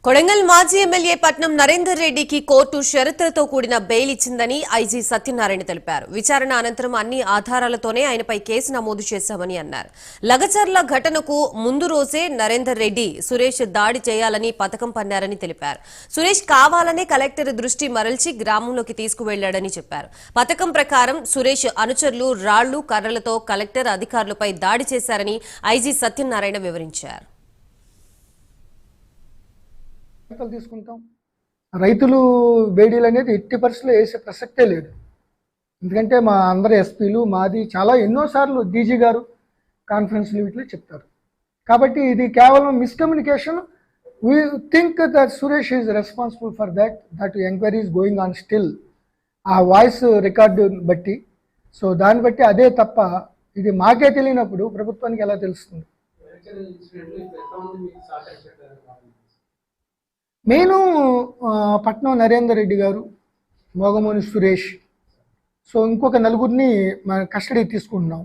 కొడంగల్ మాజీ ఎమ్మెల్యే పట్నం నరేందర్ రెడ్డికి కోర్టు షరతులతో కూడిన బెయిల్ ఇచ్చిందని ఐజీ సత్యనారాయణ తెలిపారు. విచారణ అనంతరం అన్ని ఆధారాలతోనే ఆయనపై కేసు నమోదు చేశామని అన్నారు. లగచర్ల ఘటనకు ముందు రోజే నరేందర్ రెడ్డి సురేష్ దాడి చేయాలని పథకం పన్నారని తెలిపారు. సురేష్ కావాలనే కలెక్టర్ దృష్టి మరల్చి గ్రామంలోకి తీసుకువెళ్లాడని చెప్పారు. పథకం ప్రకారం సురేష్ అనుచరులు రాళ్లు కర్రలతో కలెక్టర్ అధికారులపై దాడి చేశారని ఐజీ సత్యనారాయణ వివరించారు. తీసుకుంటాం రైతులు బేడీలు అనేది ఎట్టి పరిస్థితుల్లో వేసే ప్రసక్తే లేదు. ఎందుకంటే మా అందరి ఎస్పీలు మాది చాలా ఎన్నోసార్లు డీజీ గారు కాన్ఫరెన్స్ వీటిలో చెప్తారు. కాబట్టి ఇది కేవలం miscommunication. We think that Suresh is responsible for that enquiry is going on still. ఆ వాయిస్ రికార్డు బట్టి సో దాన్ని బట్టి అదే తప్ప ఇది మాకే తెలియనప్పుడు ప్రభుత్వానికి ఎలా తెలుస్తుంది? నేను పట్నం నరేందర్ రెడ్డి గారు, మోగమోని సురేష్, సో ఇంకొక నలుగురిని కస్టడీ తీసుకుంటున్నాం.